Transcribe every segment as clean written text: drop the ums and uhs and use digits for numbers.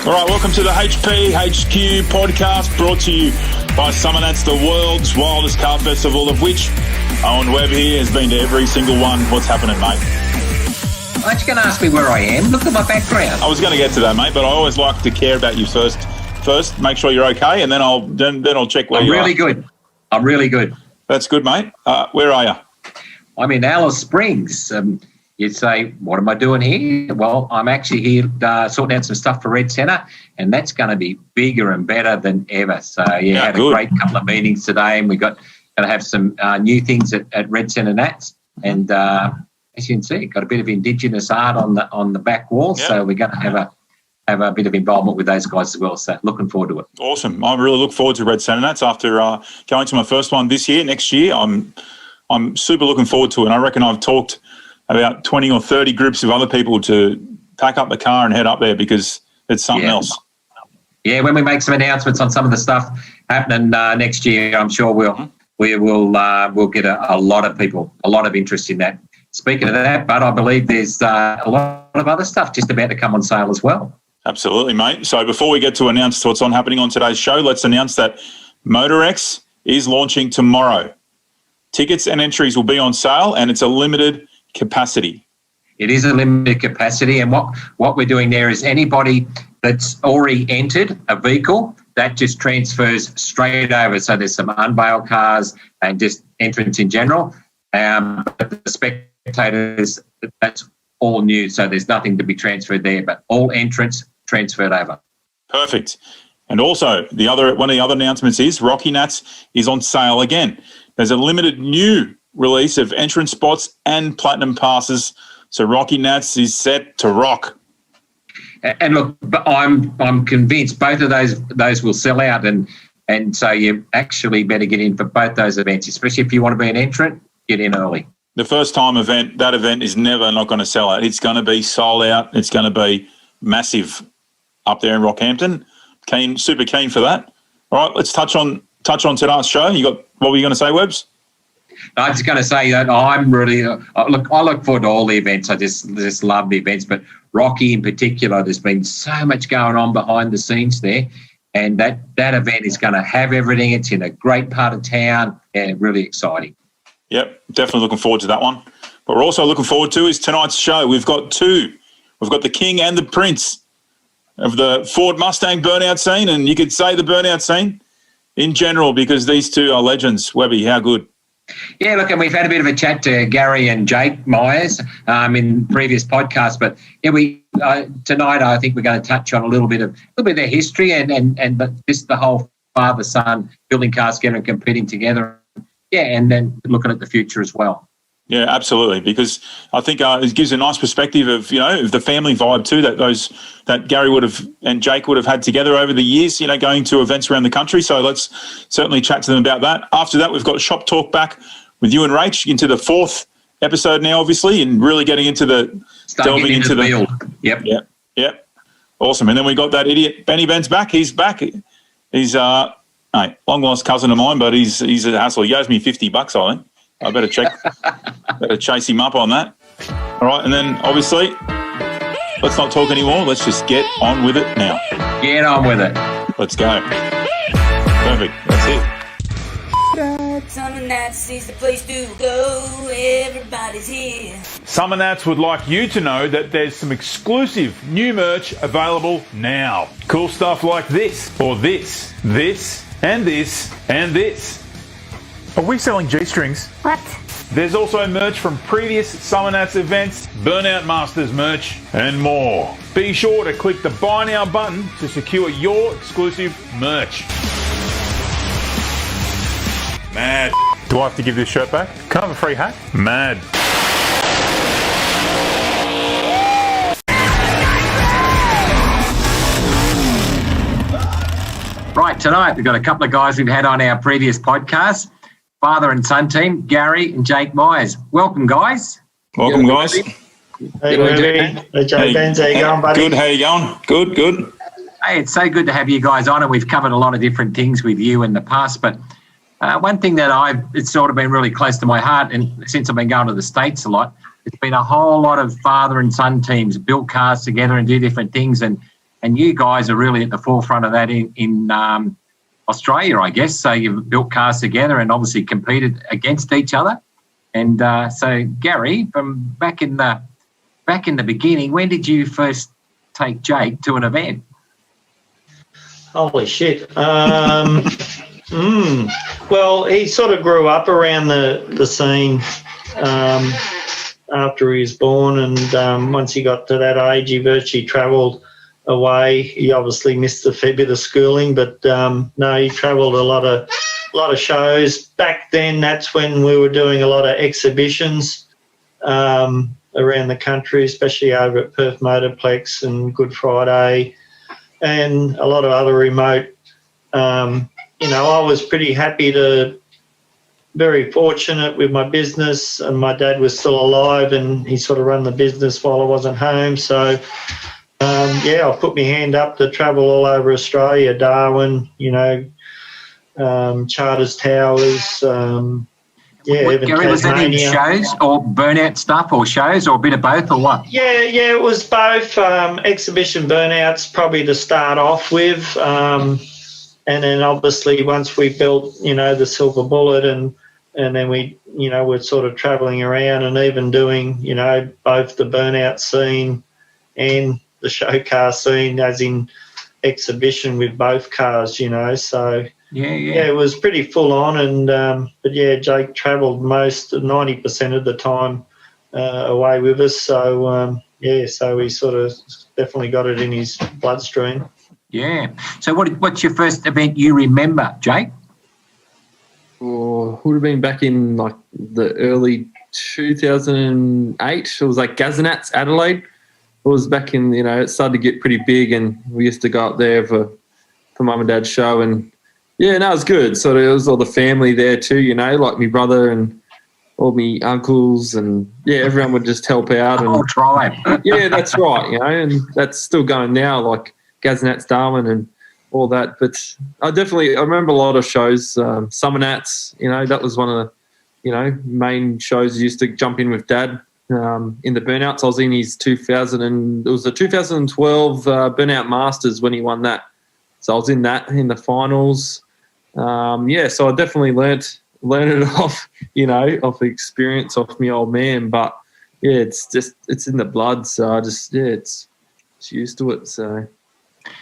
All right, welcome to the Hphq podcast, brought to you by Summer Nats, the world's wildest car festival, of which Owen Webb here has been to every single one. What's happening, mate? Aren't you going to ask me where I am? Look at my background. I was going to get to that, mate, but I always like to care about you first. First, make sure you're okay, and then I'll check where you are. I'm really good. That's good, mate. Where are you? I'm in Alice Springs. You'd say, what am I doing here? Well, I'm actually here sorting out some stuff for Red Centre, and that's going to be bigger and better than ever. So, had a great couple of meetings today, and we're going to have some new things at Red Centre Nats. And as you can see, got a bit of Indigenous art on the back wall, so we're going to have a bit of involvement with those guys as well. So looking forward to it. Awesome. I really look forward to Red Centre Nats after going to my first one this year. Next year, I'm super looking forward to it. And I reckon I've talked about 20 or 30 groups of other people to pack up the car and head up there because it's something else. Yeah, when we make some announcements on some of the stuff happening next year, I'm sure we'll get a lot of people, a lot of interest in that. Speaking of that, but I believe there's a lot of other stuff just about to come on sale as well. Absolutely, mate. So before we get to announce what's happening on today's show, let's announce that MotorX is launching tomorrow. Tickets and entries will be on sale, and it's a limited capacity. It is a limited capacity, and what we're doing there is anybody that's already entered a vehicle, that just transfers straight over. So there's some unveiled cars and just entrance in general. But the spectators, that's all new, so there's nothing to be transferred there, but all entrants transferred over. Perfect. And also, one of the other announcements is Rocky Nats is on sale again. There's a limited new release of entrance spots and platinum passes, so Rocky Nats is set to rock. And look, I'm convinced both of those will sell out, and so you actually better get in for both those events, especially if you want to be an entrant. Get in early. The first time that event is never not going to sell out. It's going to be sold out. It's going to be massive up there in Rockhampton. Super keen for that. All right, let's touch on today's show. What were you going to say, Webbs? I was going to say that I'm really I look forward to all the events. I just love the events, but Rocky in particular. There's been so much going on behind the scenes there, and that event is going to have everything. It's in a great part of town, and really exciting. Yep, definitely looking forward to that one. But we're also looking forward to is tonight's show. We've got two. We've got the king and the prince of the Ford Mustang burnout scene, and you could say the burnout scene in general because these two are legends. Webby, how good? Yeah, look, and we've had a bit of a chat to Gary and Jake Myers in previous podcasts, but we tonight I think we're going to touch on a little bit of their history and just the whole father-son building cars together and competing together. Yeah, and then looking at the future as well. Yeah, absolutely, because I think it gives a nice perspective of the family vibe too that Gary and Jake would have had together over the years, going to events around the country. So let's certainly chat to them about that. After that, we've got Shop Talk back with you and Rach into the fourth episode now, obviously, and really getting into delving into the field. Yep. Awesome. And then we got that idiot Benny Ben's back. He's back. He's long lost cousin of mine, but he's a hassle. He owes me $50, I think. I better chase him up on that. All right, and then obviously, let's not talk anymore. Let's just get on with it now. Get on with it. Let's go. Perfect. That's it. Summer Nats is the place to go. Everybody's here. Summer Nats would like you to know that there's some exclusive new merch available now. Cool stuff like this, or this, and this, and this. Are we selling G-strings? What? There's also merch from previous Summer Nats events, Burnout Masters merch, and more. Be sure to click the Buy Now button to secure your exclusive merch. Mad. Do I have to give this shirt back? Can I have a free hat? Mad. Right, tonight we've got a couple of guys we've had on our previous podcast. Father and son team, Gary and Jake Myers. Welcome, guys. Welcome, guys. Hey, Webby. Hey, Jake Benz. How you going, buddy? Good. How you going? Good. Hey, it's so good to have you guys on, and we've covered a lot of different things with you in the past. But one thing that it's sort of been really close to my heart, and since I've been going to the States a lot, it's been a whole lot of father and son teams build cars together and do different things. And and you guys are really at the forefront of that in Australia, I guess. So you've built cars together and obviously competed against each other. And so, Gary, from back in the beginning, when did you first take Jake to an event? Holy shit. Well, he sort of grew up around the scene after he was born, and once he got to that age, he virtually travelled away. He obviously missed a fair bit of schooling, but no, he travelled a lot of shows. Back then, that's when we were doing a lot of exhibitions around the country, especially over at Perth Motorplex and Good Friday, and a lot of other remote. I was pretty very fortunate with my business, and my dad was still alive, and he sort of run the business while I wasn't home. So, I put my hand up to travel all over Australia, Darwin, Charters Towers, even Gary, was that in Tasmania. shows or burnout stuff, or shows, or a bit of both, or what? Yeah, it was both. Exhibition burnouts probably to start off with, and then obviously once we built, the Silver Bullet, and then we, we're sort of travelling around and even doing, both the burnout scene and the show car scene, as in exhibition with both cars, so. Yeah, it was pretty full on, and but Jake travelled 90% of the time away with us. So so he sort of definitely got it in his bloodstream. Yeah. So what's your first event you remember, Jake? Would have been back in like the early 2008. It was like Gazinats, Adelaide. It was back in, it started to get pretty big, and we used to go up there for Mum and Dad's show, and yeah, no, it was good. So there was all the family there too, like my brother and all my uncles, and everyone would just help out. The whole tribe. Yeah, that's right, and that's still going now, like Gazinats, Darwin and all that. But I remember a lot of shows, Summer Nats, that was one of the, main shows I used to jump in with Dad in the burnouts. I was in his 2012 Burnout Masters when he won that. So I was in that, in the finals. So I definitely learnt it off, off experience, off my old man. But it's in the blood. So I just, it's used to it. So.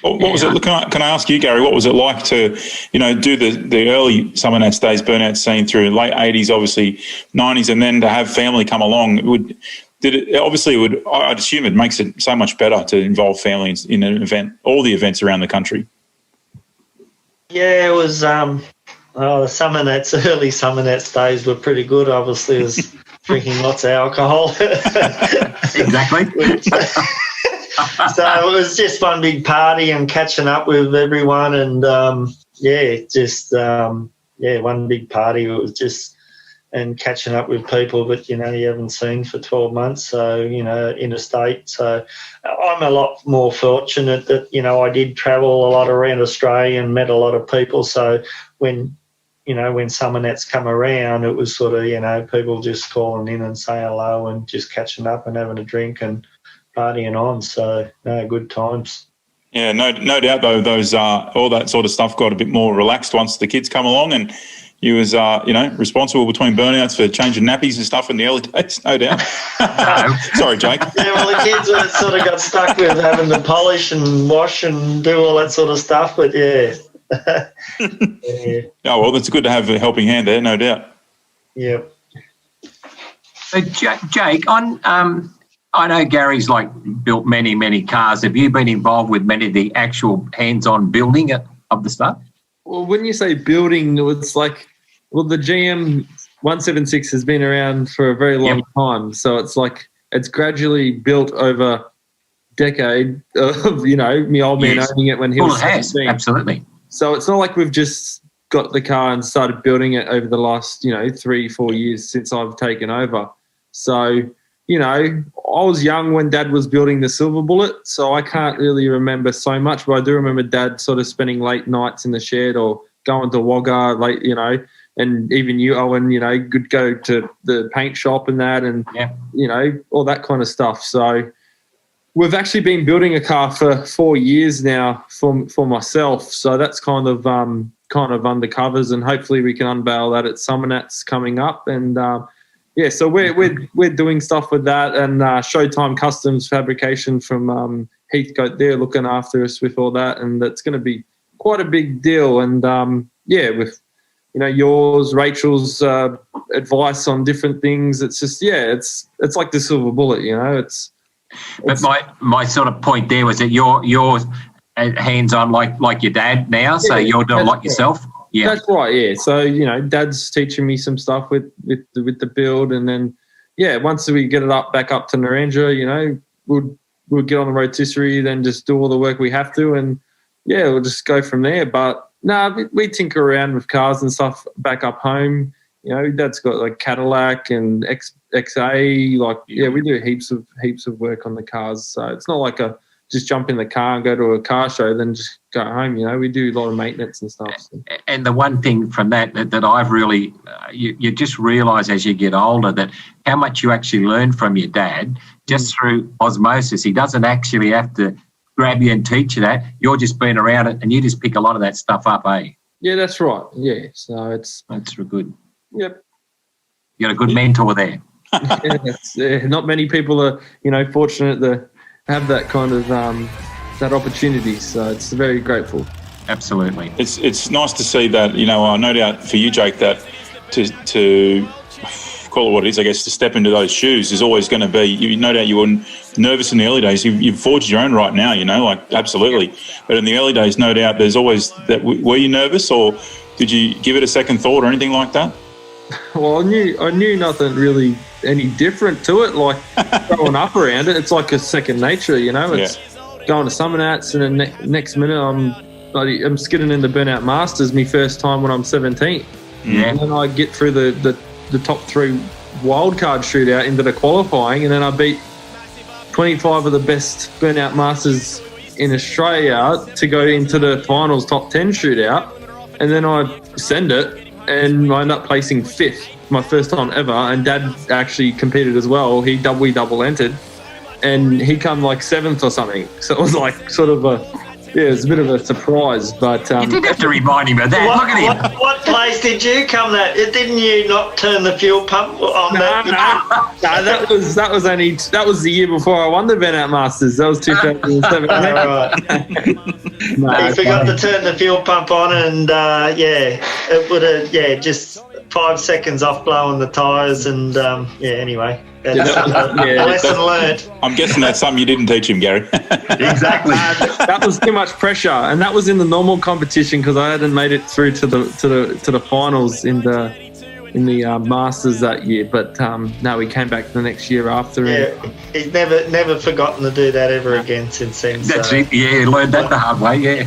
What was it? Can I ask you, Gary? What was it like to, do the early Summer Nats days burnout scene through late 80s, obviously 90s, and then to have family come along? I'd assume it makes it so much better to involve families in an event, all the events around the country. Yeah, it was. The early Summer Nats days were pretty good. Obviously, it was drinking lots of alcohol. Exactly. So it was just one big party and catching up with everyone, and one big party. It was just and catching up with people that you haven't seen for 12 months. So interstate. So I'm a lot more fortunate that I did travel a lot around Australia and met a lot of people. So when Summer Nats come around, it was sort of people just calling in and saying hello and just catching up and having a drink and partying on. So good times. Yeah, no doubt though. Those all that sort of stuff got a bit more relaxed once the kids come along, and you was responsible between burnouts for changing nappies and stuff in the early days. No doubt. Sorry, Jake. Yeah, well, the kids sort of got stuck with having to polish and wash and do all that sort of stuff. But yeah. Oh well, that's good to have a helping hand there, no doubt. Yeah. So Jake, I know Gary's built many cars. Have you been involved with many of the actual hands-on building of the stuff? Well, when you say building, it's the GM 176 has been around for a very long time. So it's gradually built over decade of, my old man owning it when he was 17. Absolutely. So it's not like we've just got the car and started building it over the last, 3-4 years since I've taken over. So, I was young when Dad was building the Silver Bullet, so I can't really remember so much, but I do remember Dad sort of spending late nights in the shed or going to Wagga late, and even you, Owen, could go to the paint shop and that and, all that kind of stuff. So, we've actually been building a car for 4 years now for myself. So that's kind of undercovers, and hopefully we can unveil that at Summernats coming up. And so we're doing stuff with that, and Showtime Customs Fabrication from Hphq, they're looking after us with all that, and that's going to be quite a big deal. And with yours, Rachel's advice on different things, it's just it's like the silver bullet. But my sort of point there was that you're hands-on like your dad now, so you're doing like yourself. Yeah, that's right. Yeah, so Dad's teaching me some stuff with the build, and then once we get it back up to Narangba, we'll get on the rotisserie, then just do all the work we have to, and we'll just go from there. But we tinker around with cars and stuff back up home. Dad's got like Cadillac and XA. We do heaps of work on the cars. So it's not like just jump in the car and go to a car show, then just go home. We do a lot of maintenance and stuff. So. And the one thing from that I've really, you just realise as you get older that how much you actually learn from your dad just through osmosis. He doesn't actually have to grab you and teach you that. You're just being around it, and you just pick a lot of that stuff up, eh? Yeah, that's right. Yeah, so that's real good. Yep. You got a good mentor there. Not many people are, fortunate to have that kind of that opportunity. So it's very grateful. Absolutely. It's nice to see that. No doubt for you, Jake, that to call it what it is, I guess, to step into those shoes is always going to be. No doubt you were nervous in the early days. You've forged your own right now. Absolutely. But in the early days, no doubt, there's always that. Were you nervous, or did you give it a second thought, or anything like that? Well, I knew nothing really any different to it. Like growing up around it, it's like a second nature. It's going to Summernats, and then next minute I'm skidding in the Burnout Masters, my first time when I'm 17. Yeah. And then I get through the top 3 wildcard shootout into the qualifying, and then I beat 25 of the best Burnout Masters in Australia to go into the finals top 10 shootout, and then I send it. And I ended up placing 5th, my first time ever. And Dad actually competed as well. We double entered, and he come like 7th or something. So it was like sort of it was a bit of a surprise. But you did have to remind him of that. Look at him. What place did you come that? Didn't you not turn the fuel pump on? No, that was the year before I won the Burnout Masters. That was 2007. He forgot to turn the fuel pump on, and it would have just 5 seconds off blowing the tyres, and anyway. Lesson learned. I'm guessing that's something you didn't teach him, Gary. Exactly. That was too much pressure, and that was in the normal competition because I hadn't made it through to the finals in the Masters that year. But no, we came back the next year after. Yeah, he's never forgotten to do that ever again since then. That's it. Yeah, learned that the hard way. Yeah.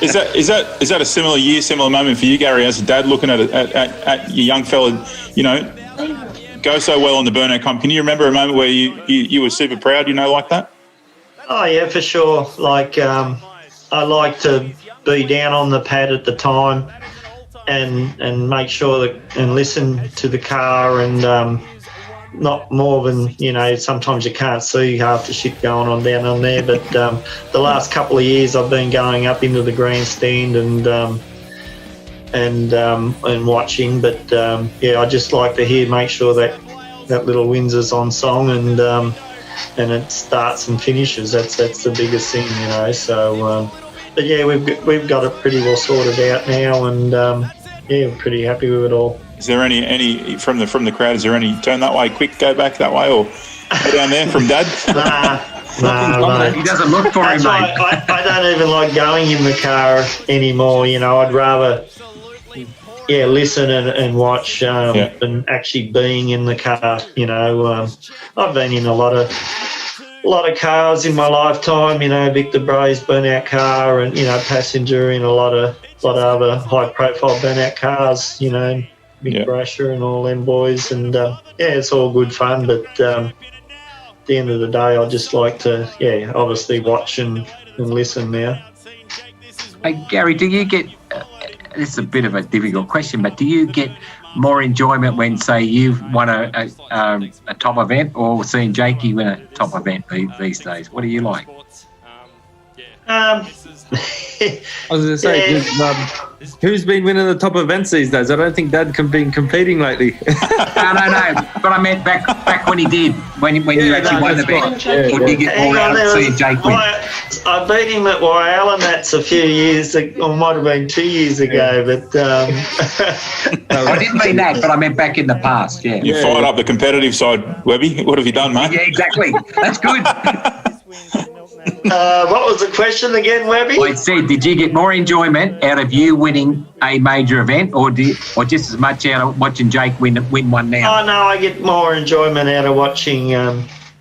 Is that a similar moment for you, Gary, as a dad looking at your young fella, go so well on the burnout comp? Can you remember a moment where you were super proud, like that? Oh yeah, for sure. I like to be down on the pad at the time and make sure that and listen to the car, and not more than sometimes you can't see half the shit going on down on there. But the last couple of years I've been going up into the grandstand and watching, but I just like to make sure that little Windsor's on song, and it starts and finishes. That's the biggest thing, So, but yeah, we've got it pretty well sorted out now, and we're pretty happy with it all. Is there any from the crowd? Is there any turn that way, quick, go back that way, or go down there from Dad? No. He doesn't look for him, mate. I don't even like going in the car anymore. I'd rather listen and watch and actually being in the car. I've been in a lot of cars in my lifetime. Victor Bray's burnout car, and passenger in a lot of other high profile burnout cars. Mick Brasher and all them boys, and it's all good fun. But at the end of the day, I just like to obviously watch and listen now. Hey Gary, do you get? This is a bit of a difficult question, but do you get more enjoyment when, say, you've won a top event or seeing Jakey win a top event these days? What do you like? I was going to say, who's been winning the top events these days? I don't think Dad can be competing lately. No. But I meant back when he did, when you actually won the bet. Or did you get more out of seeing Jake win? I beat him at Wyallen. That's a few years, or might have been 2 years ago. But I didn't mean that, but I meant back in the past. Yeah. You fired up the competitive side, Webby. What have you done, mate? Yeah, exactly. That's good. What was the question again, Webby? I said, did you get more enjoyment out of you winning a major event, or just as much out of watching Jake win one now? Oh no, I get more enjoyment out of watching.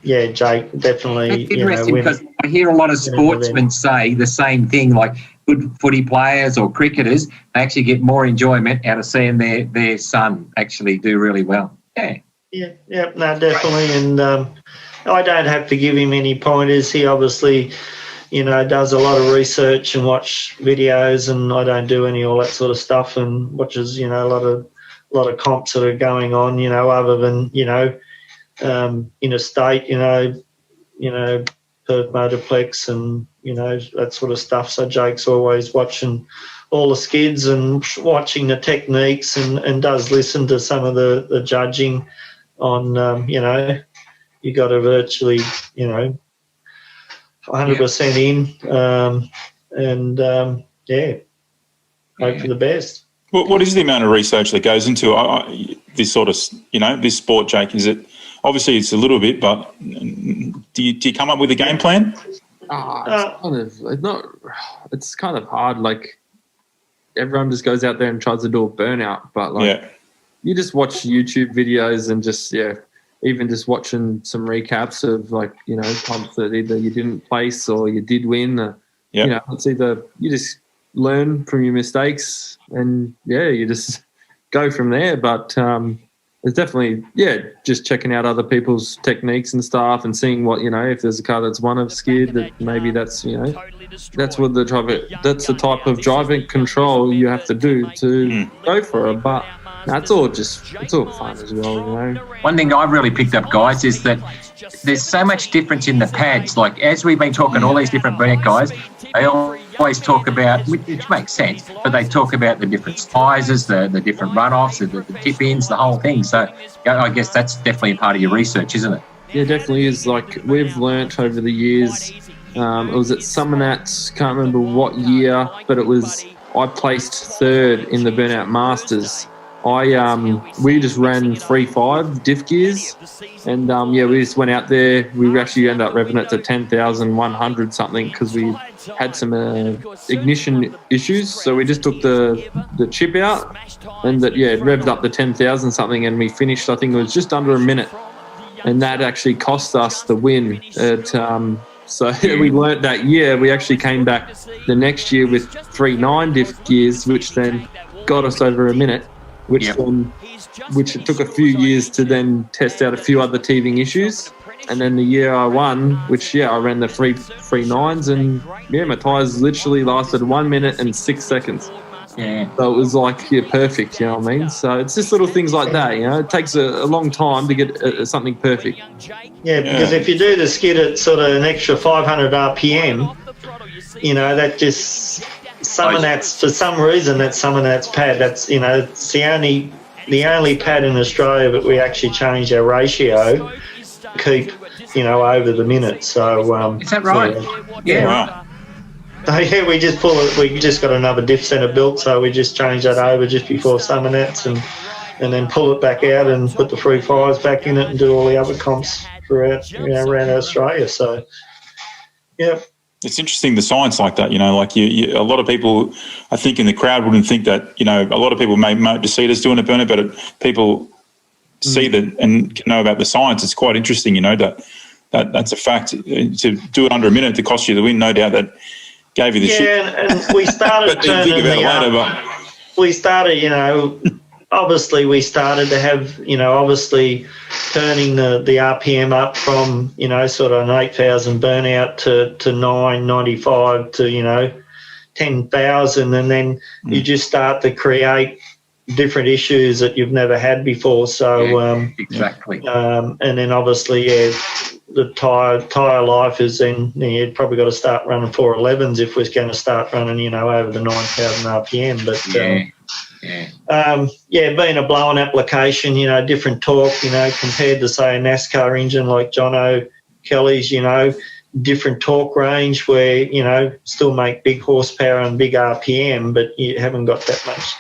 Jake definitely. That's interesting because I hear a lot of sportsmen say the same thing. Like good footy players or cricketers, they actually get more enjoyment out of seeing their son actually do really well. Yeah. Yeah. No, definitely, and. I don't have to give him any pointers. He obviously, does a lot of research and watch videos, and I don't do any all that sort of stuff, and watches, a lot of comps that are going on, other than, interstate, Perth Motorplex and, that sort of stuff. So Jake's always watching all the skids and watching the techniques and does listen to some of the judging on, you got to virtually, 100% in, hope for the best. What is the amount of research that goes into this sort of, this sport, Jake? Is it obviously it's a little bit, but do you come up with a game plan? It's kind of hard. Like everyone just goes out there and tries to do a burnout, but you just watch YouTube videos and just even just watching some recaps of comps that either you didn't place or you did win. It's either you just learn from your mistakes and you just go from there. But it's definitely just checking out other people's techniques and stuff and seeing what if there's a car that's won a skid, that maybe that's that's what that's the type of driving control you have to do to go for it. But it's all fun as well, One thing I've really picked up, guys, is that there's so much difference in the pads. Like, as we've been talking, all these different burnout guys, they always talk about, which makes sense, but they talk about the different sizes, the different runoffs, the tip-ins, the whole thing. So I guess that's definitely a part of your research, isn't it? Yeah, definitely is. Like, we've learnt over the years, it was at Summernats, can't remember what year, but I placed third in the Burnout Masters. We just ran 3.5 diff gears, and we just went out there. We actually ended up revving it to 10,100 something because we had some ignition issues. So we just took the chip out, and it revved up to 10,000 something, and we finished. I think it was just under a minute, and that actually cost us the win. So we learnt that year. We actually came back the next year with 3.9 diff gears, which then got us over a minute. Which it took a few years to then test out a few other teething issues. And then the year I won, I ran the 3.9s, and my tyres literally lasted 1 minute and 6 seconds. Yeah. So it was perfect, you know what I mean? So it's just little things like that, It takes a long time to get something perfect. Yeah, because if you do the skid at sort of an extra 500 RPM, that just... Summernats, for some reason, that Summernats pad, that's, it's the only pad in Australia that we actually changed our ratio to keep, over the minute. So is that right? Yeah. Wow. So we just pull it. We just got another diff centre built, so we just changed that over just before Summernats and then pull it back out and put the 3.5s back in it and do all the other comps throughout, around Australia. So, yeah. It's interesting, the science like that, like a lot of people, I think in the crowd wouldn't think that, a lot of people may just see it as doing a burner, but people see that and can know about the science. It's quite interesting, that's a fact. To do it under a minute to cost you the win, no doubt that gave you the shit. Yeah, and we started but think about it later, we started, obviously we started to have, obviously turning the RPM up from, sort of an 8,000 burnout to 995 to, 10,000, and then you just start to create, different issues that you've never had before. So exactly. And then obviously, the tyre life is then you've probably got to start running 411s if we're going to start running, over the 9,000 RPM. But being a blown application, different torque, compared to say a NASCAR engine like John O'Kelly's, different torque range where, still make big horsepower and big RPM, but you haven't got that much,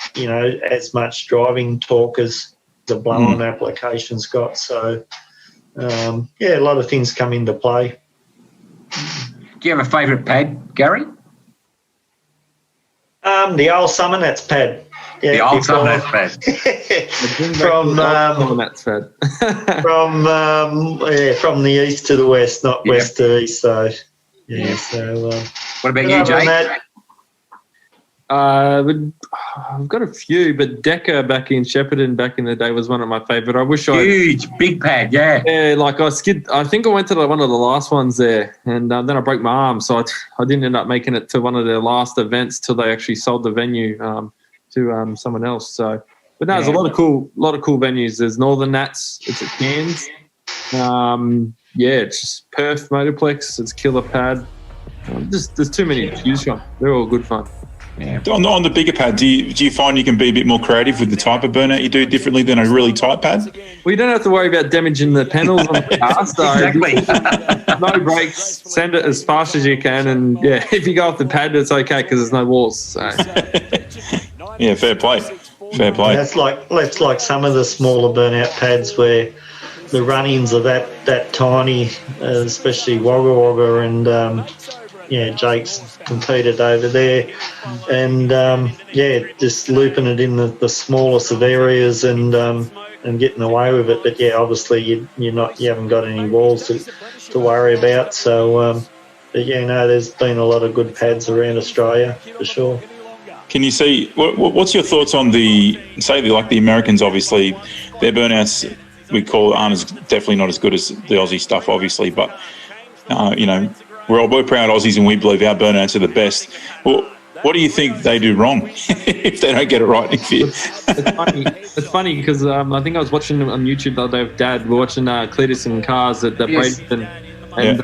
as much driving torque as the blown application's got. So, a lot of things come into play. Do you have a favourite pad, Gary? The old Summon, that's pad. The old Summon, that's pad. From the east to the west, not west to east. So, So, what about you, Jake? I've got a few, but Decker back in Shepparton back in the day was one of my favourite. I wish huge, big pad, yeah. Yeah, like I think I went to one of the last ones there, and then I broke my arm, so I didn't end up making it to one of their last events till they actually sold the venue to someone else. So, but no, there's a lot of cool venues. There's Northern Nats, it's at Cairns. It's just Perth Motorplex, it's Killer Pad. There's too many to choose from. They're all good fun. Yeah. On the bigger pad, do you find you can be a bit more creative with the type of burnout you do differently than a really tight pad? Well, you don't have to worry about damaging the panels on the car. So exactly. No brakes, send it as fast as you can, and if you go off the pad, it's okay because there's no walls. So. Yeah, fair play. That's like some of the smaller burnout pads where the run-ins are that tiny, especially Wagga Wagga and. Jake's competed over there, and just looping it in the smallest of areas and getting away with it. But obviously you haven't got any walls to worry about. So, there's been a lot of good pads around Australia for sure. Can you see what's your thoughts on the Americans? Obviously, their burnouts aren't definitely not as good as the Aussie stuff, obviously, but We're proud Aussies and we believe our burnouts are the best. Well, what do you think they do wrong if they don't get it right? It's funny because I think I was watching on YouTube the other day with Dad. We're watching Cletus and Cars at Bradenton and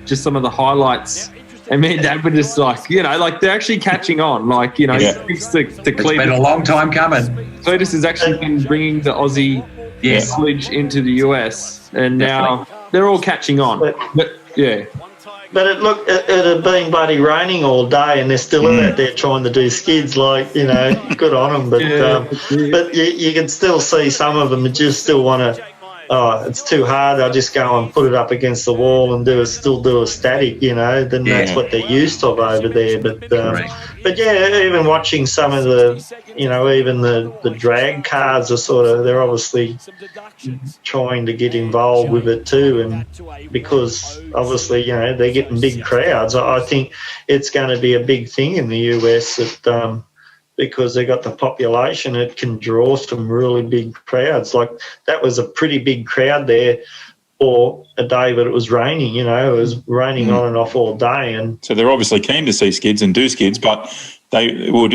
just some of the highlights. And me and Dad were just they're actually catching on. Thanks to Cletus. It's been a long time coming. Cletus has actually been bringing the Aussie sledge into the US, and now they're all catching on. But it had been bloody raining all day, and they're still out there trying to do skids. Good on them. But but you can still see some of them just still want to. Oh, it's too hard. I'll just go and put it up against the wall and do a static. Then that's what they're used to over there. But even watching some of the, even the drag cars are they're obviously trying to get involved with it too, and because obviously they're getting big crowds. I think it's going to be a big thing in the US that. Because they got the population, it can draw some really big crowds. Like that was a pretty big crowd there for a day, but it was raining. It was raining on and off all day, and so they're obviously keen to see skids and do skids, but will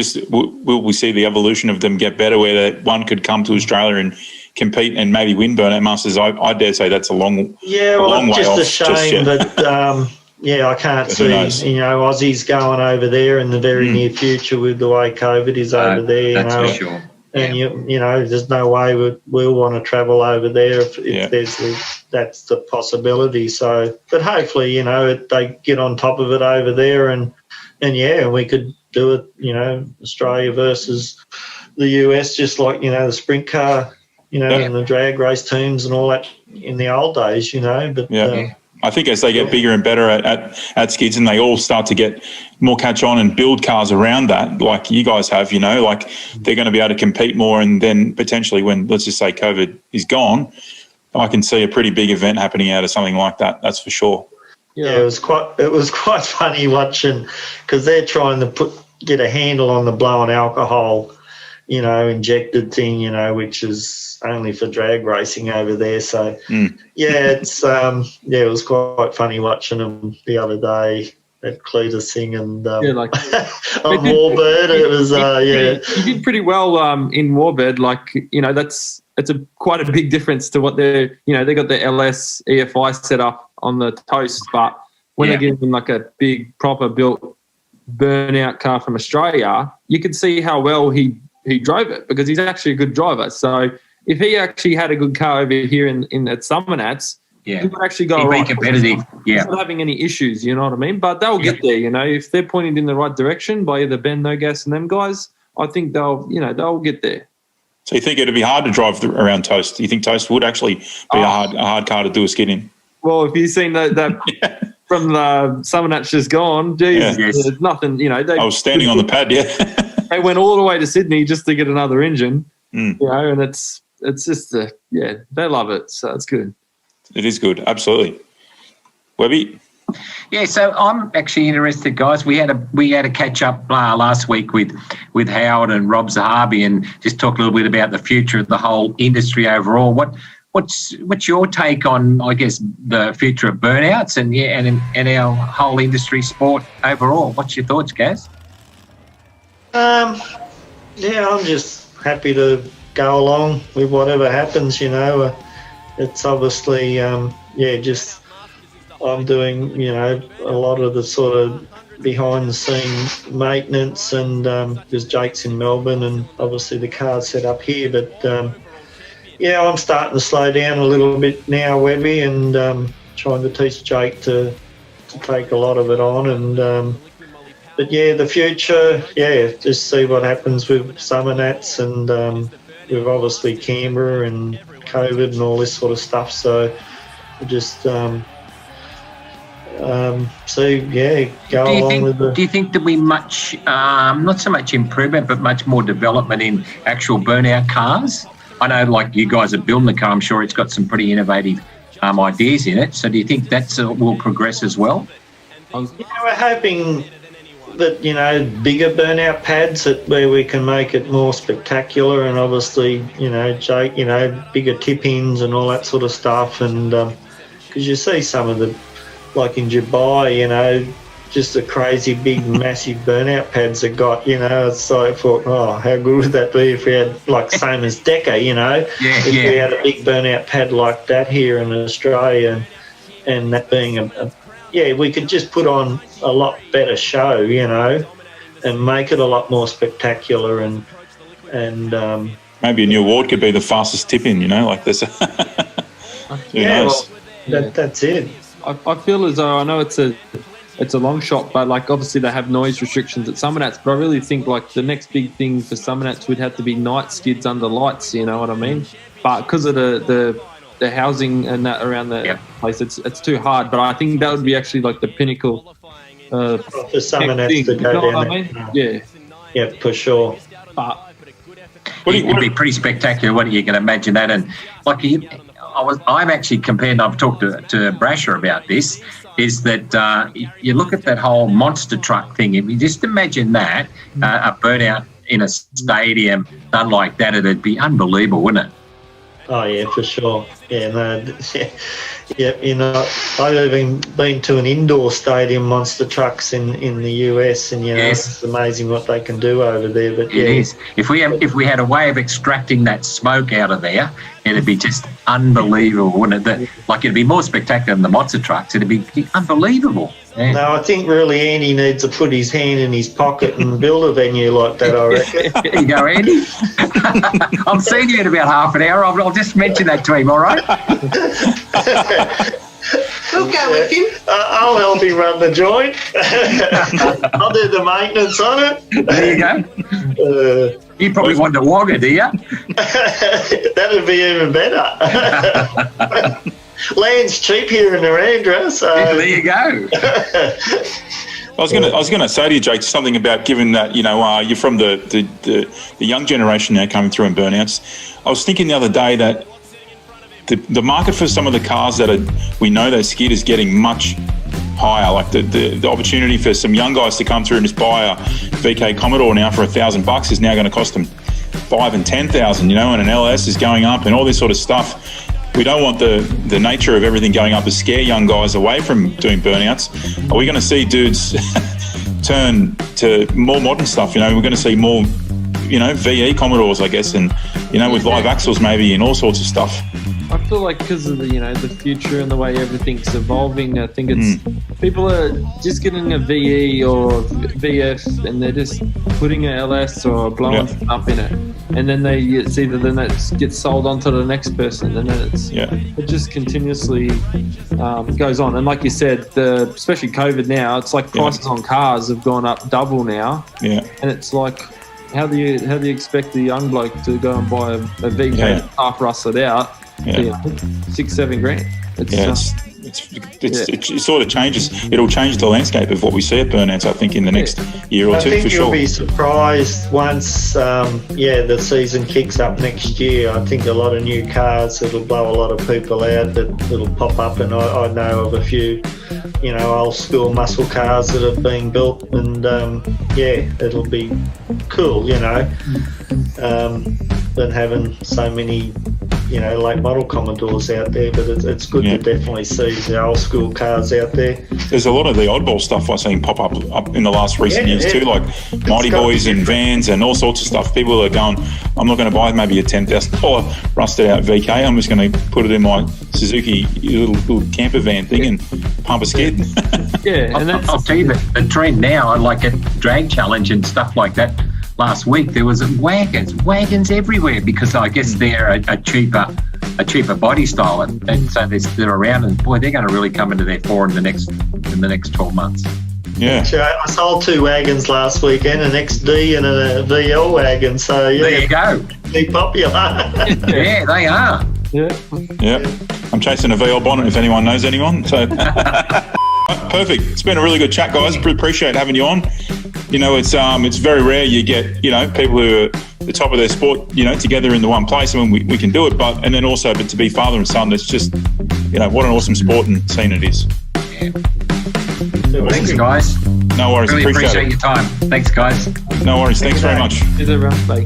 we see the evolution of them get better, where one could come to Australia and compete and maybe win Burnout Masters? I dare say that's a long way off. Just a shame, but. I can't see, Aussies going over there in the very near future with the way COVID is over there. That's for sure. And, there's no way we'll want to travel over there if that's the possibility. So, but hopefully, they get on top of it over there and we could do it, Australia versus the US, just like, the sprint car, and the drag race teams and all that in the old days, but... I think as they get bigger and better at skids and they all start to get more catch on and build cars around that, like you guys have, they're going to be able to compete more. And then potentially when, let's just say, COVID is gone, I can see a pretty big event happening out of something like that. That's for sure. Yeah, it was quite funny watching because they're trying to get a handle on the blowing alcohol, injected thing, which is only for drag racing over there. So, it was quite funny watching them the other day. at Cletusing and like on Warbird. It was You did pretty well in Warbird. Like, you know, it's quite a big difference to what they're, you know, they got the LS EFI set up on the Toast, but when they give them like a big proper built burnout car from Australia, you could see how well he drove it, because he's actually a good driver. So if he actually had a good car over here in at Summernats, he would actually go He'd be competitive. He's not having any issues, you know what I mean? But they'll get there, you know. If they're pointed in the right direction by either Ben No Gas and them guys, I think they'll get there. So you think it'd be hard to drive around Toast? You think Toast would actually be a hard car to do a skid in? Well, if you've seen that from the Summernats just gone, geez, there's nothing, you know. I was standing on the pad, They went all the way to Sydney just to get another engine, you know, and it's just they love it, so it's good. It is good, absolutely. Webby? Yeah, so I'm actually interested, guys. We had a catch up last week with Howard and Rob Zahabi, and just talk a little bit about the future of the whole industry overall. What's your take on, I guess, the future of burnouts and our whole industry sport overall? What's your thoughts, Gaz? I'm just happy to go along with whatever happens, you know. It's obviously, just I'm doing, you know, a lot of the sort of behind-the-scene maintenance, and because Jake's in Melbourne and obviously the car's set up here. But, I'm starting to slow down a little bit now, Webby, and trying to teach Jake to take a lot of it on. And but, the future, just see what happens with Summernats and with obviously Canberra and COVID and all this sort of stuff. So just go along with the... Do you think there'll be much, not so much improvement, but much more development in actual burnout cars? I know, like, you guys are building the car. I'm sure it's got some pretty innovative ideas in it. So do you think that will progress as well? We're hoping that, you know, bigger burnout pads where we can make it more spectacular, and obviously, you know, Jake, you know, bigger tip-ins and all that sort of stuff. And because you see some of the, like in Dubai, you know, just the crazy big massive burnout pads they got, you know. So I thought, how good would that be if we had, like, same as Deca, you know, if we had a big burnout pad like that here in Australia, and that being we could just put on a lot better show, you know, and make it a lot more spectacular. And maybe a new award could be the fastest tip-in, you know, like this. That's it. I feel as though, I know it's a long shot, but, like, obviously they have noise restrictions at Summernats, but I really think, like, the next big thing for Summernats would have to be night skids under lights, you know what I mean? But because of the housing and that around the place, it's too hard. But I think that would be actually, like, the pinnacle for Summernats to go down. I mean? Yeah, for sure. But it would be pretty spectacular. What you can imagine that, and like I'm actually compared. I've talked to Brasher about this. Is that you look at that whole monster truck thing? If you just imagine that a burnout in a stadium done like that, it'd be unbelievable, wouldn't it? Oh yeah, for sure. You know, I've even been to an indoor stadium, monster trucks in the US, and you know, it's amazing what they can do over there. But it is. If we had a way of extracting that smoke out of there, it'd be just unbelievable, wouldn't it? It'd be more spectacular than the monster trucks. It'd be unbelible. Yeah. No, I think really Andy needs to put his hand in his pocket and build a venue like that, I reckon. There you go, Andy. I'll see you in about half an hour. I'll just mention that to him, all right? We'll go with him. I'll help him run the joint. I'll do the maintenance on it. There you go. You probably want to Wagga, do you? That'd be even better. Land's cheap here in Narrandera, so there you go. I was going to say to you, Jake, something about given that, you know, you're from the young generation now coming through in burnouts. I was thinking the other day that the market for some of the cars that we know they skid is getting much higher. Like the opportunity for some young guys to come through and just buy a VK Commodore now for $1,000 is now going to cost them $5,000 and $10,000, you know, and an LS is going up and all this sort of stuff. we don't want the nature of everything going up to scare young guys away from doing burnouts. Are we going to see dudes turn to more modern stuff? We're going to see more, VE Commodores, I guess, and, with live axles maybe and all sorts of stuff. I feel like because of the future and the way everything's evolving, I think it's people are just getting a VE or VF and they're just putting a LS or blowing up in it, and then it's either then it gets sold on to the next person, and then it just continuously goes on. And like you said, especially COVID now, it's like prices on cars have gone up double now. Yeah, and it's like, how do you expect the young bloke to go and buy a VK half rusted out? Yeah. $6-7 grand. It sort of changes. It'll change the landscape of what we see at burnouts, I think, in the next year or two, for sure. I think you'll be surprised once, the season kicks up next year. I think a lot of new cars, it'll blow a lot of people out, that'll pop up, and I know of a few, old school muscle cars that have been built, and it'll be cool, than having so many late model Commodores out there, but it's good to definitely see the old school cars out there. There's a lot of the oddball stuff I've seen pop up in the last recent years too, like Mighty Boys and vans and all sorts of stuff. People are going, I'm not going to buy maybe a $10,000 rusted out VK. I'm just going to put it in my Suzuki little camper van thing and pump a skid. I'll tell you the trend now, like at Drag Challenge and stuff like that. Last week there was wagons everywhere, because I guess they're a cheaper body style, and so they're around, and boy, they're going to really come into their fore in the next 12 months. Yeah, I sold 2 wagons last weekend, an XD and a VL wagon. So there you go. They're popular. Yeah, they are. Yeah. I'm chasing a VL bonnet if anyone knows anyone. So perfect. It's been a really good chat, guys. Appreciate having you on. It's very rare you get, people who are the top of their sport, together in the one place. I mean, we can do it, but to be father and son, it's just, what an awesome sport and scene it is. Yeah. Thanks, guys. No worries. Really appreciate your time. Thanks, guys. No worries. Thanks very much. Cheers, everyone. Bye.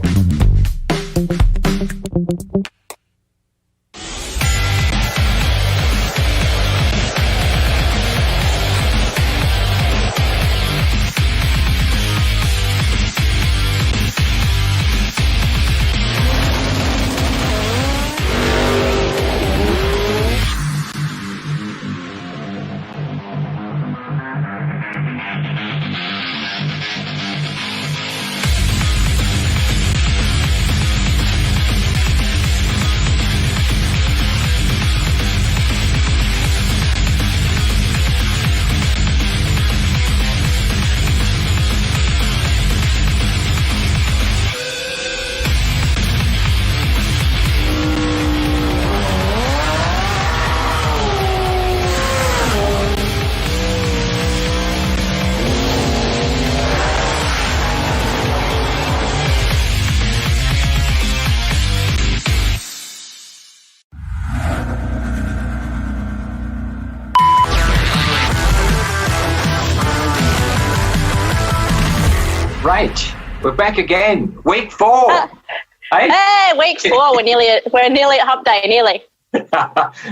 Right, we're back again. Week 4. Hey, week 4. We're nearly at Hump Day. Nearly.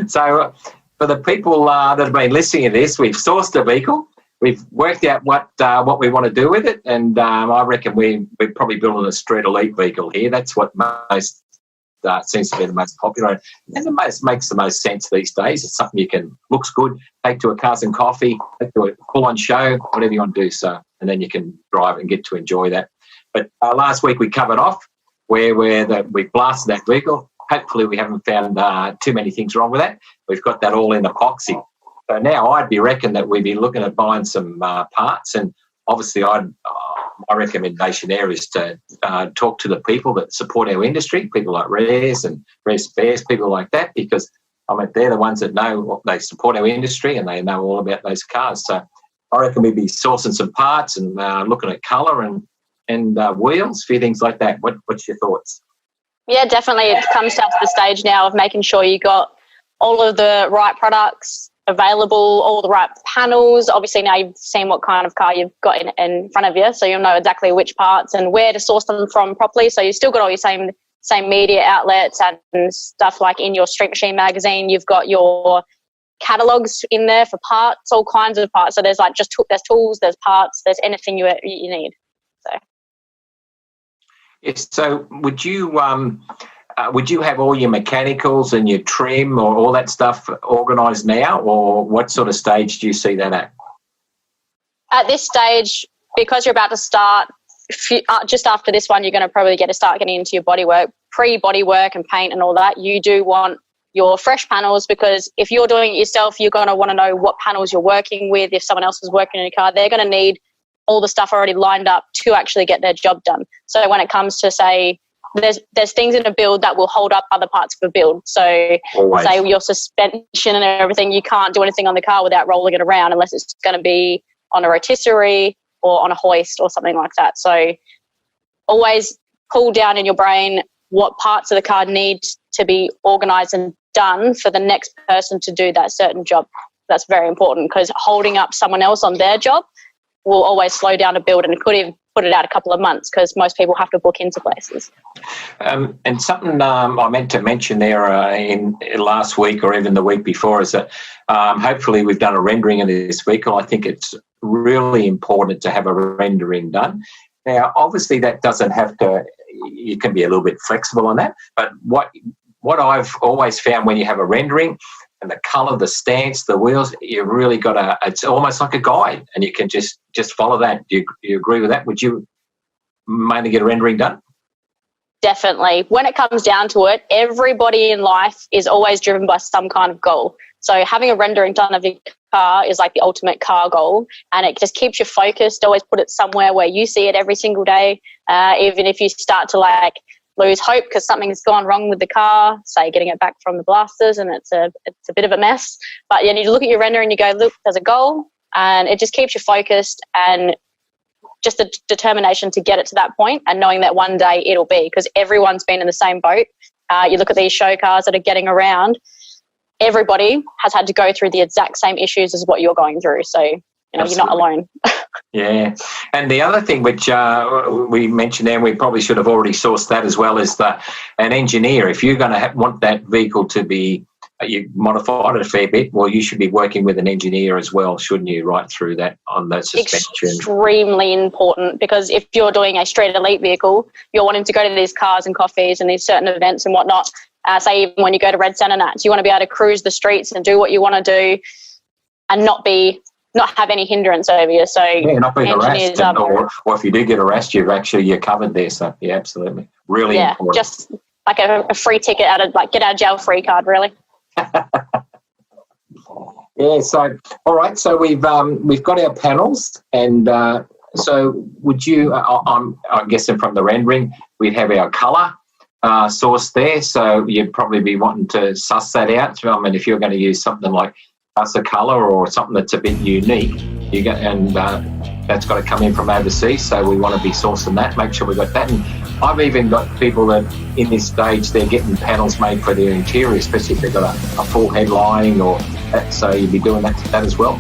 So, for the people that have been listening to this, we've sourced a vehicle. We've worked out what we want to do with it, and I reckon we're probably building a Street Elite vehicle here. That's what most seems to be the most popular, and makes the most sense these days. It's something looks good, take to a Cars and Coffee, take to a full-on show, whatever you want to do. So, and then you can drive and get to enjoy that. But last week we covered off where we blasted that vehicle. Hopefully we haven't found too many things wrong with that. We've got that all in epoxy. So now I'd be reckon that we'd be looking at buying some parts, and obviously my recommendation there is to talk to the people that support our industry, people like Res and Res Spares, people like that, because they're the ones that they support our industry and they know all about those cars. So I reckon we'd be sourcing some parts and looking at colour and wheels, a few things like that. What's your thoughts? Yeah, definitely. It comes down to the stage now of making sure you got all of the right products available, all the right panels. Obviously now you've seen what kind of car you've got in front of you, so you'll know exactly which parts and where to source them from properly. So you've still got all your same same media outlets and stuff like in your Street Machine magazine. You've got your catalogs in there for parts, all kinds of parts. So there's like there's tools, there's parts, there's anything you need. So. Yes. So would you have all your mechanicals and your trim or all that stuff organised now, or what sort of stage do you see that at? At this stage, because you're about to start, just after this one, you're going to probably start getting into your bodywork, pre-body work and paint and all that. You do want your fresh panels, because if you're doing it yourself, you're going to want to know what panels you're working with. If someone else is working in a car, they're going to need all the stuff already lined up to actually get their job done. So when it comes to, say, there's things in a build that will hold up other parts of a build. So Always. Say your suspension and everything, you can't do anything on the car without rolling it around unless it's going to be on a rotisserie or on a hoist or something like that. So always pull down in your brain what parts of the car need to be organised and done for the next person to do that certain job. That's very important, because holding up someone else on their job will always slow down a build, and it could even put it out a couple of months, because most people have to book into places. And something I meant to mention there in last week or even the week before is that hopefully we've done a rendering of this vehicle. I think it's really important to have a rendering done. Now, obviously that doesn't have to, you can be a little bit flexible on that, but what I've always found when you have a rendering and the colour, the stance, the wheels, you've really got it's almost like a guide, and you can just follow that. Do you agree with that? Would you mainly get a rendering done? Definitely. When it comes down to it, everybody in life is always driven by some kind of goal. So having a rendering done of your car is like the ultimate car goal, and it just keeps you focused. Always put it somewhere where you see it every single day. Even if you start to lose hope because something's gone wrong with the car, say getting it back from the blasters and it's a bit of a mess. But then you look at your render and you go, look, there's a goal, and it just keeps you focused and just the determination to get it to that point, and knowing that one day it'll be, because everyone's been in the same boat. You look at these show cars that are getting around, everybody has had to go through the exact same issues as what you're going through. So, you're not alone. Yeah. And the other thing which we mentioned there, and we probably should have already sourced that as well, is an engineer. If you're going to want that vehicle to be you modified it a fair bit, well, you should be working with an engineer as well, shouldn't you, right through that on the suspension? Extremely important, because if you're doing a straight elite vehicle, you're wanting to go to these cars and coffees and these certain events and whatnot. Say even when you go to Red Centre Nats, you want to be able to cruise the streets and do what you want to do and not have any hindrance over you. So not being harassed, or if you do get harassed, you're covered there. So yeah, absolutely, really important. Just like a free ticket get out of jail free card, really. Yeah. So all right. So we've got our panels, and so would you? I'm guessing from the rendering, we'd have our colour source there. So you'd probably be wanting to suss that out. I mean, if you're going to use something like a colour or something that's a bit unique, that's got to come in from overseas. So we want to be sourcing that. Make sure we got that. And I've even got people that in this stage they're getting panels made for their interior, especially if they've got a full headlining or that. So you'd be doing that as well.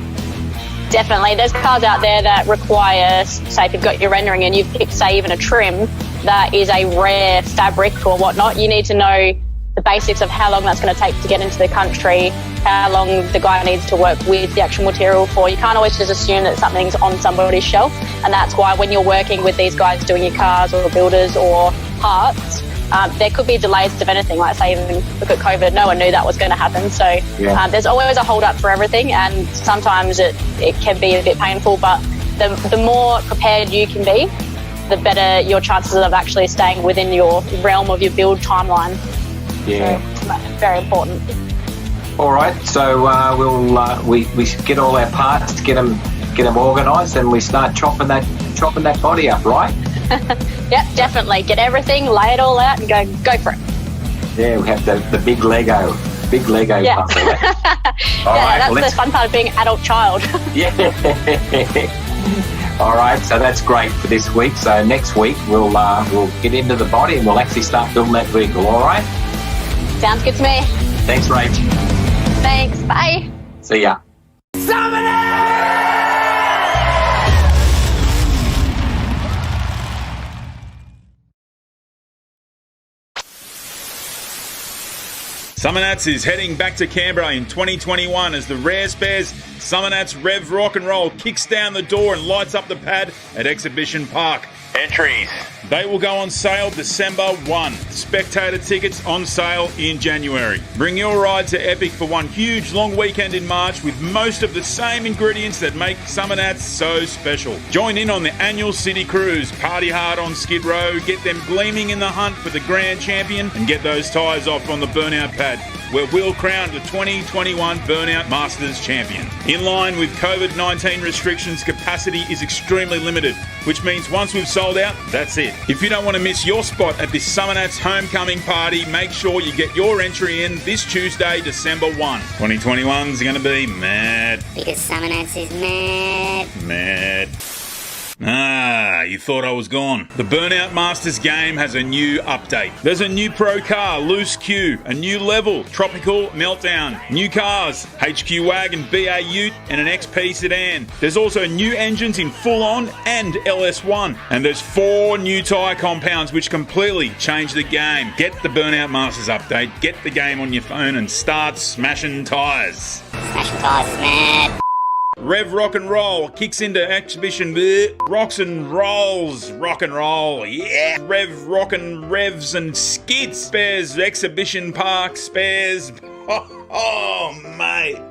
Definitely. There's cars out there that require, say, if you've got your rendering and you've picked, say, even a trim that is a rare fabric or whatnot, you need to know the basics of how long that's going to take to get into the country, how long the guy needs to work with the actual material for. You can't always just assume that something's on somebody's shelf, and that's why when you're working with these guys doing your cars or builders or parts, there could be delays of anything. Like, say, even look at COVID, no one knew that was going to happen. So there's always a hold up for everything, and sometimes it can be a bit painful, but the more prepared you can be, the better your chances of actually staying within your realm of your build timeline. Yeah. So, very important. All right, so we get all our parts, get them organised, and we start chopping that body up, right? Yep, definitely. Get everything, lay it all out, and go for it. Yeah, we have the big Lego puzzle. That's the fun part of being an adult child. Yeah. All right, so that's great for this week. So next week we'll get into the body and we'll actually start building that vehicle. All right. Sounds good to me. Thanks, Rach. Thanks. Bye. See ya. Summer Nats is heading back to Canberra in 2021 as the Rare Spares Summer Nats Rev Rock and Roll kicks down the door and lights up the pad at Exhibition Park. Entries. They will go on sale December 1. Spectator tickets on sale in January. Bring your ride to Hphq for one huge long weekend in March with most of the same ingredients that make Summer Nats so special. Join in on the annual City Cruise. Party hard on Skid Row. Get them gleaming in the hunt for the Grand Champion and get those tyres off on the Burnout pad, where we'll crown the 2021 Burnout Masters Champion. In line with COVID-19 restrictions, capacity is extremely limited, which means once we've sold out, that's it. If you don't want to miss your spot at this Summer Nats homecoming party, make sure you get your entry in this Tuesday, December 1. 2021 is going to be mad. Because Summer Nats is mad. Mad. Ah, you thought I was gone. The Burnout Masters game has a new update. There's a new pro car, Loose Q, a new level, Tropical Meltdown, new cars, Hphq Wagon, BA Ute, and an XP sedan. There's also new engines in Full On and LS1. And there's 4 new tyre compounds which completely change the game. Get the Burnout Masters update, get the game on your phone and start smashing tyres. Smashing tires is mad. Rev Rock and Roll kicks into Exhibition Rocks and Rolls. Rock and Roll, yeah. Rev, Rock and Revs and Skids. Spares, Exhibition Park, Spares. Oh, mate.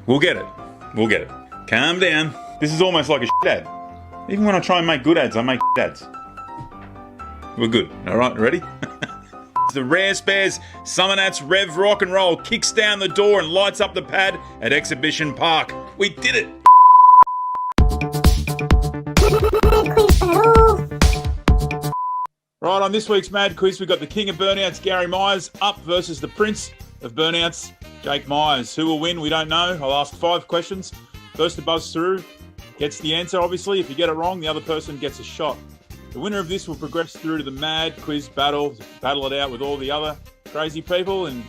We'll get it. We'll get it. Calm down. This is almost like a shit ad. Even when I try and make good ads, I make shit ads. We're good. All right, ready? The Rare Spares Summer Nats Rev Rock and Roll kicks down the door and lights up the pad at Exhibition Park. We did it! Right, on this week's Mad Quiz, we've got the King of Burnouts, Gary Myers, up versus the Prince of Burnouts, Jake Myers. Who will win? We don't know. I'll ask 5 questions. First to buzz through gets the answer, obviously. If you get it wrong, the other person gets a shot. The winner of this will progress through to the Mad Quiz battle it out with all the other crazy people, and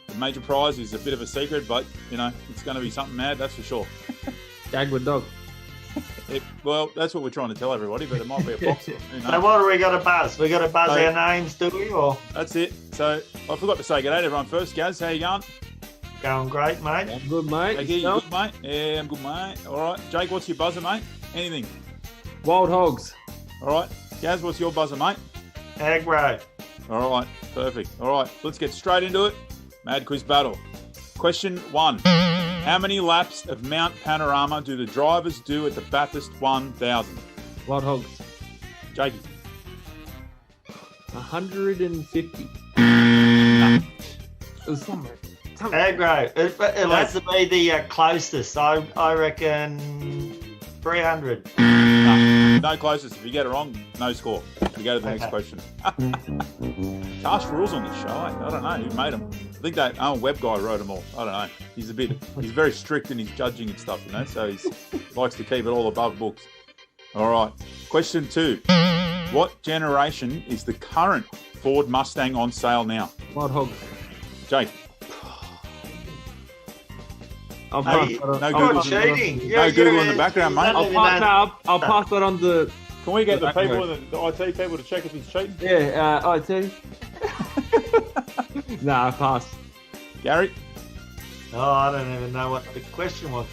the major prize is a bit of a secret, but, you know, it's going to be something mad, that's for sure. Dagwood dog. Well, that's what we're trying to tell everybody, but it might be a box. So what do we got to buzz? We got to buzz our names, do we? Or that's it. So I forgot to say good day to everyone first. Gaz, how you going? Going great, mate. I'm good, mate. Jake, you good, mate? Yeah, I'm good, mate. All right. Jake, what's your buzzer, mate? Anything? Wild hogs. All right. Gaz, what's your buzzer, mate? Aggro. All right. Perfect. All right. Let's get straight into it. Mad Quiz battle. Question 1. How many laps of Mount Panorama do the drivers do at the Bathurst 1000? Wild hogs. Jakey. 150. It was somewhere. Aggro. It'll have to be the closest. I reckon 300. No closest. If you get it wrong, no score. You go to the next question. Harsh rules on this show, eh? I don't know who made them. I think that web guy wrote them all. I don't know. He's very strict in his judging and stuff, you know, so he likes to keep it all above books. All right. Question 2. What generation is the current Ford Mustang on sale now? Wild hogs. Jake. I'll No Google. Cheating. No Google in the background, mate. I'll pass that on to. Can we get the people, the IT people, to check if he's cheating? Yeah, IT. Nah, pass. Gary? Oh, I don't even know what the question was.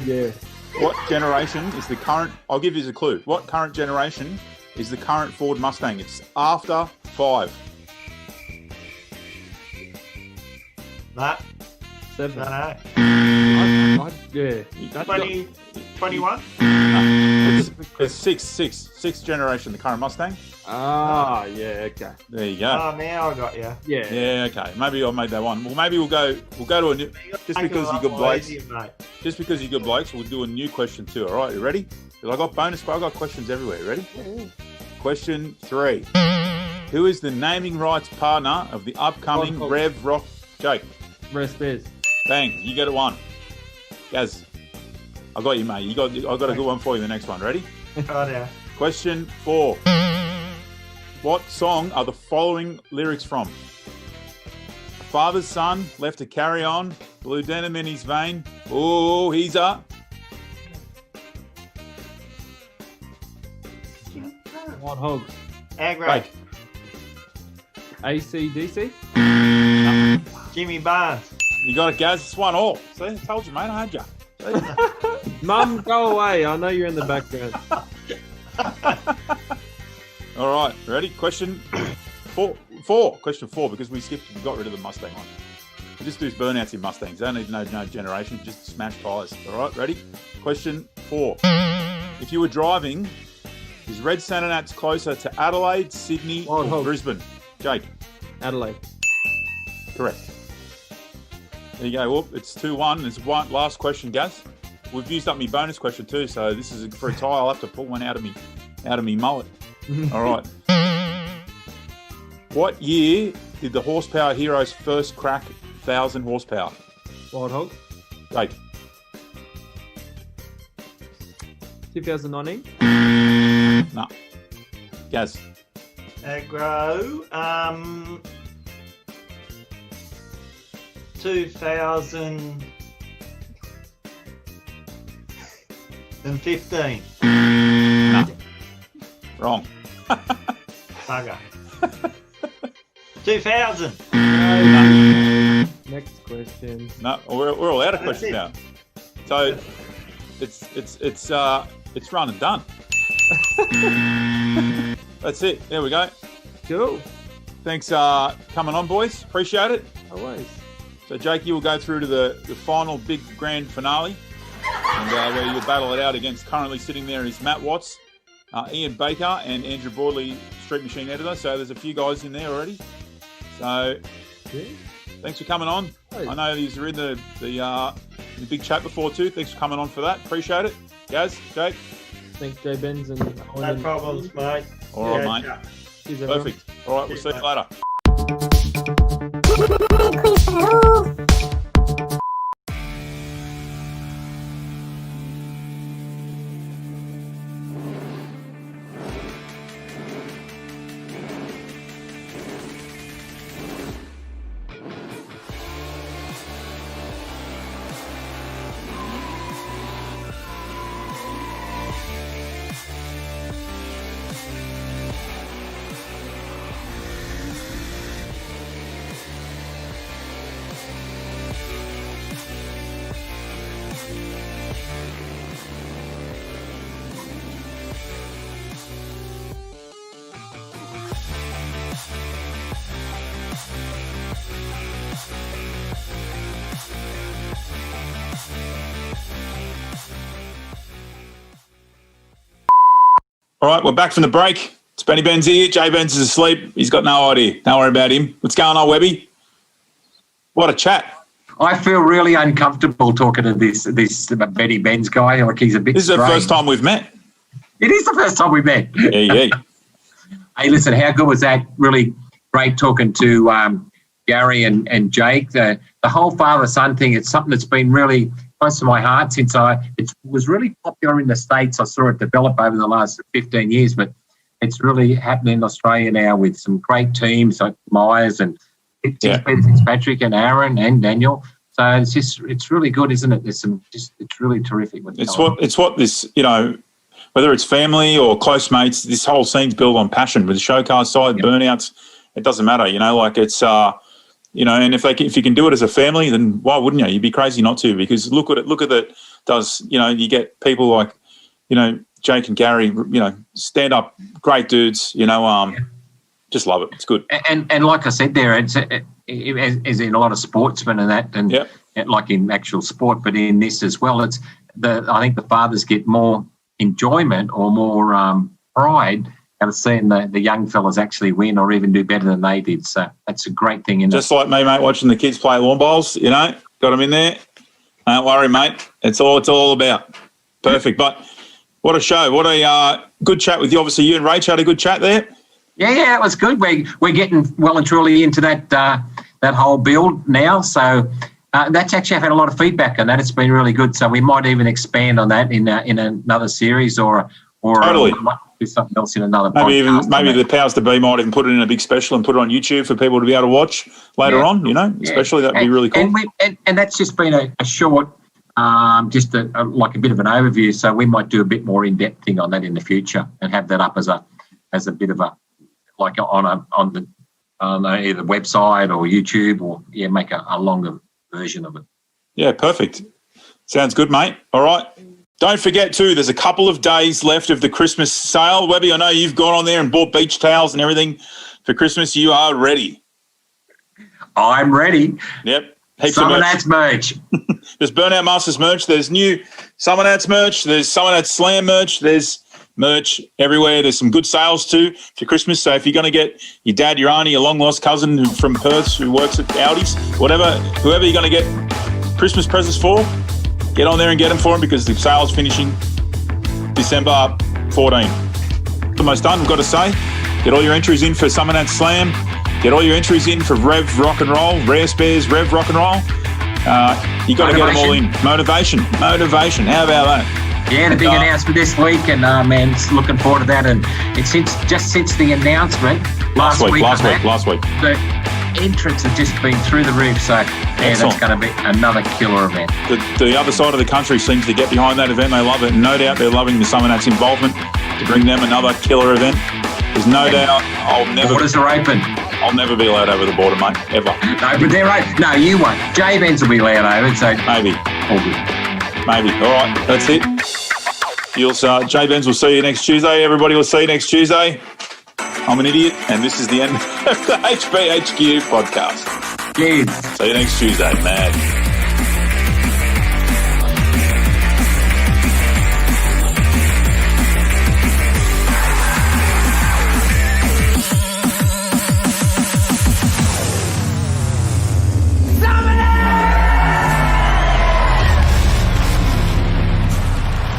Yeah. What generation is the current... I'll give you a clue. What current generation is the current Ford Mustang? It's after 5. Nah, 7. don't know. Yeah. 20, 21? It's sixth generation, the current Mustang. Ah, yeah, okay. There you go. Oh, now I got you. Yeah. Yeah, okay. Maybe I made that one. Well, maybe we'll go to a new... Just because you're good blokes. Just because you're good blokes, we'll do a new question too. All right, you ready? Because I got bonus, but I got questions everywhere. You ready? Question 3. Who is the naming rights partner of the upcoming Rev Rock... Jake. Rare Spares. Bang, you get it 1. Gaz, I got you, mate. I got a good one for you. The next one, ready? Oh, yeah. Question 4. What song are the following lyrics from? Father's son left to carry on, blue denim in his vein. Oh, he's up. Wild hogs. Aggro. Jake. AC/DC. Jimmy Barnes. You got it, Gaz. It's 1-1. See, I told you, mate. I had you. Mum, go away. I know you're in the background. All right, ready? Question 4. Question 4, because we got rid of the Mustang one. We just do burnouts in Mustangs. They don't need no generation, just smash tyres. All right, ready? Question 4. If you were driving, is Red Santa closer to Adelaide, Sydney, or Brisbane? Jake? Adelaide. Correct. There you go. Well, it's 2-1. There's one last question, Gaz. We've used up my bonus question too, so this is for a tie. I'll have to pull one out of me mullet. All right. What year did the Horsepower Heroes first crack 1,000 horsepower? Wild Hog. Jake. 2019. No. Gaz. Agro. 2015. No. Wrong. Bugger. 2000. Next question. No, we're all out of questions now. So it's run and done. That's it. There we go. Cool. Thanks coming on, boys. Appreciate it. Always. So Jake, you will go through to the final big grand finale, and where you'll battle it out against currently sitting there is Matt Watts, Ian Baker, and Andrew Broadley, Street Machine Editor. So there's a few guys in there already. So thanks for coming on. Hey. I know you were in the big chat before too. Thanks for coming on for that. Appreciate it. Gaz, Jake. Thanks, Jay Benz and No problems, mate. All right, mate. Cheers, everyone. Perfect. All right, we'll see you later. All right, we're back from the break. It's Benny Benz here. Jay Benz is asleep. He's got no idea. Don't worry about him. What's going on, Webby? What a chat. I feel really uncomfortable talking to this Benny Benz guy. Like he's a bit This is the strange. first time we've met. It is the first time we met. Yeah. Hey, listen, how good was that? Really great talking to Gary and Jake. The whole father-son thing, it's something that's been really close to my heart since it was really popular in the States. I saw it develop over the last 15 years, but it's really happening in Australia now with some great teams like Myers and Peter Fitzpatrick and Aaron and Daniel. So it's really good, isn't it? It's really terrific. It's what this, whether it's family or close mates, this whole scene's built on passion. With the show car side, burnouts, it doesn't matter. It's and if you can do it as a family, then why wouldn't you? You'd be crazy not to, because look at it does. You get people like Jake and Gary, stand up, great dudes. Just love it. It's good. And like I said there, it's as in a lot of sportsmen and that, and like in actual sport, but in this as well, I think the fathers get more enjoyment or more pride out of seeing the young fellas actually win or even do better than they did. So that's a great thing. Just like me, mate, watching the kids play lawn bowls, got them in there. Don't worry, mate. It's all about. Perfect. But what a show. What a good chat with you. Obviously, you and Rach had a good chat there. Yeah, it was good. We're getting well and truly into that whole build now. So that's actually, I've had a lot of feedback on that. It's been really good. So we might even expand on that in another series or totally. We might do something else in another maybe podcast. Maybe the powers to be might even put it in a big special and put it on YouTube for people to be able to watch later on. Especially that'd be really cool. And that's just been a short, just like a bit of an overview. So we might do a bit more in-depth thing on that in the future and have that up as a bit of a like on on either website or YouTube, or make a longer version of it. Yeah, perfect. Sounds good, mate. All right. Don't forget too, there's a couple of days left of the Christmas sale. Webby, I know you've gone on there and bought beach towels and everything for Christmas. You are ready. I'm ready. Yep. Heaps Summer of Nats merch. There's Burnout Masters merch. There's new Summer Nats merch. There's Summer Nats Slam merch. There's merch everywhere. There's some good sales too for Christmas. So if you're going to get your dad, your auntie, your long-lost cousin from Perth who works at Aldi's, whoever you're going to get Christmas presents for, get on there and get them for them, because the sale's finishing December 14. Almost done, we've got to say. Get all your entries in for Summer Nats Slam. Get all your entries in for Rev Rock and Roll, Rare Spares Rev Rock and Roll. You got to get them all in. Motivation. How about that? Yeah, the big announcement this week, and man, just looking forward to that. And it's since the announcement last week. The entrants have just been through the roof. So yeah, that's going to be another killer event. The other side of the country seems to get behind that event. They love it. No doubt they're loving the Summer Nats involvement to bring them another killer event. There's no doubt borders are open. I'll never be allowed over the border, mate, ever. No, but they're right. No, you won't. J-Benz will be allowed over, so maybe. All good. Maybe. All right, that's it. J-Benz will see you next Tuesday. Everybody will see you next Tuesday. I'm an idiot, and this is the end of the Hphq podcast. Cheers. See you next Tuesday, man.